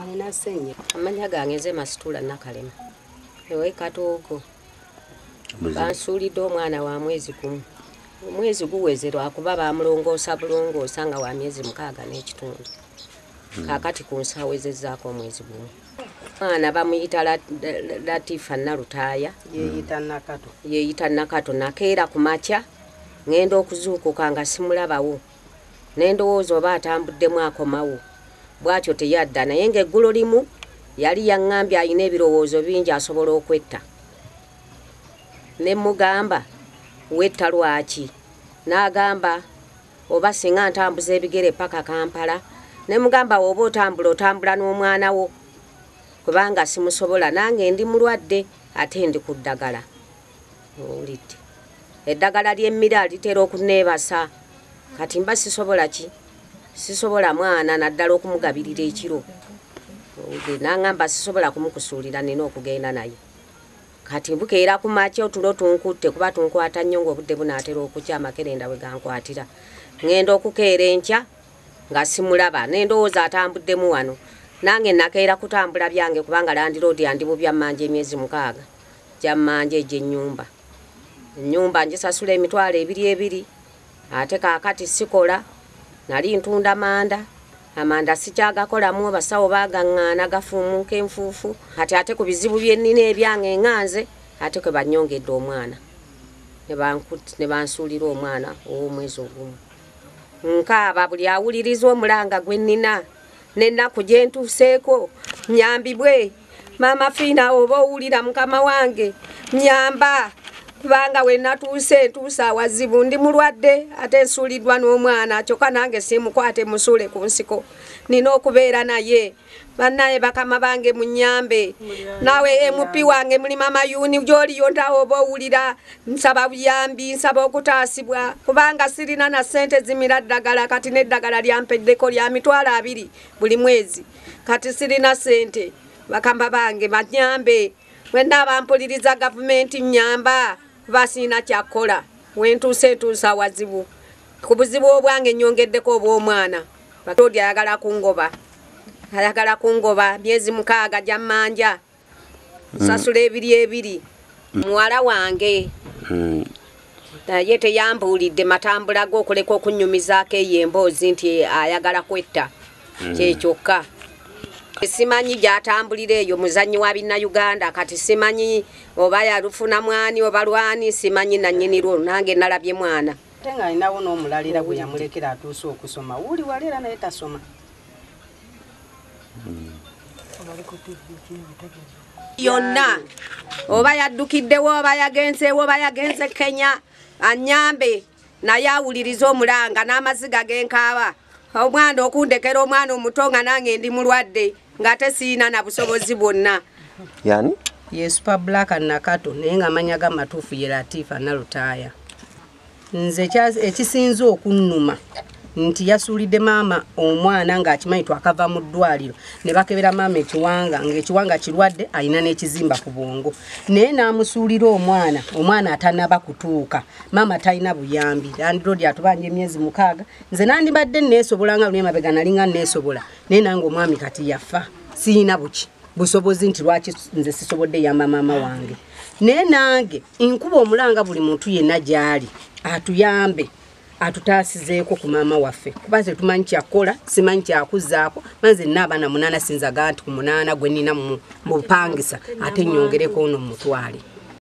alina senye amanya gange nze Masitula Nakalema ewe Katoogo bansuulidde omwana wa mwezi gumu omwezi guwezerwa kuba bamulongoosa bulongoosa nga wa myezi 6 n'ekitundu kakati kunsawezezzaako omwezi gumu mwana bamuyita Latifa Nalutaaya yeeyita Nakato nakeera ku makya ngenda okuzuukuka nga simulabawo nendowooza oba atambuddemu akomawo bwatyo teyadda naye ng'eggulo limu yali yaŋŋambye alina ebirowoozo bingi asobola okwetta ne mugamba wetta lwaki n'agamba oba singa ntambuza ebigere paka Kampala ne mugamba oba otambula n'omwana wo kubanga simusobola nange ndi mulwadde ate ndi ku ddagala olidde eddagala ly'emmira litera okuneebasa kati mba sisobola ki sisobola mwana naddala okumugabirira ekiro nangamba sisobola kumukusuulira nina okugenda naye kati mbukeera ku makya otulo tunkutte kuba tunkwata nnyo ng'obudde bunaatera okukya amakerenda bwe gankwatira ngenda okukeera enkya nga simulaba nendowooza atambuddemu wano nange nakeera kutambula byange kubanga Land Road yandi mu byammanja emyezi 6 gyammanja egy'ennyumba ennyumba ngisasula emitwalo 2 ate kaakati sikola nali ntunda amanda sikyagakolamu abasawo bagaŋŋaana gafuumuuka enfuufu ate ku bizibu byennina ebyange eŋŋanze ate kwe bannyongedde omwana ne bansuulira omwana ow'omwezi ogumu nkaaba buli awuliriza omulanga gwe nnina n'ennaku gye ntuuseeko nyambibwe maama Fiina oba owulira mukama wange nyamba kubanga we natuuse ntuusa awazibu ndi mulwadde ate nsuuliddwa n'omwana kyokka nange simukwate musuule ku nsiko nina okubeera naye bannaye bakama bange munyambe nawe MP wange muli mama Yuni gy'oliyo ntawo oba owulira nsaba buyambi nsaba okutaasibwa kubanga sirina na ssente zimira ddagala kati n'eddagala lyampeddeko lya mitwalo 2 buli mwezi kati sirina ssente bakama bange banyambe mwenna abampuliriza gavumenti nyamba kuba sirina kyakola wentuuse ntuusa wazibu ku buzibu obwange nnyongeddeko obw'omwana Batodi ayagala kungoba myezi 6 gyammanja sasula 2 muwala wange naye teyambuulidde matambula g'okuleka okunyumizaako eyo emboozi nti ayagala kwetta kyekyokka simanyi gyatambulira eyo muzannyi wa Binnauganda kati simanyi oba yalufuna mwani oba lwani simanyi nannyinirwo nange nalabye mwana tenga alinawo n'omulalira gwe yamulekera atuuse okusoma wuli waleera naye tasoma yonna oba yaddukiddewo oba yagenzeewo oba yagenze Kenya anyambe naye awuliriza omulanga n'amaziga genkaaba omwana okundekera omwana omuto nga nange ndi mulwadde ng'ate siina na busobozi bwonna yani ye Super Black Nakato naye nga amanya gamatuufu ye Latifa Nalutaaya nze ekisinza okunnuma nti yasuulidde maama omwana ng'akimanyi twakava mu ddwaliro ne bakebera maama ng'ekiwanga kirwadde alina n'ekizimba ku bwongo naye n'amusuulira omwana atanaba kutuuka maama talina buyambi Land Road atubanja emyezi 6 nze nandibadde neesobola nga luli mabega nalinga neesobola naye nange omwami kati yafa siyina busobozi nti lwaki nze sisobodde yamba maama wange naye nange nkuba omulanga buli muntu yenna gy'ali atuyambe atutaasizeeko ku maama waffe kuba ze tumanyi kyakola simanyi kyakuzaako manze n'abaana 8 sinzaga nti ku 8 gwe nnina mu bupangisa ate nnyongereko ono mutwale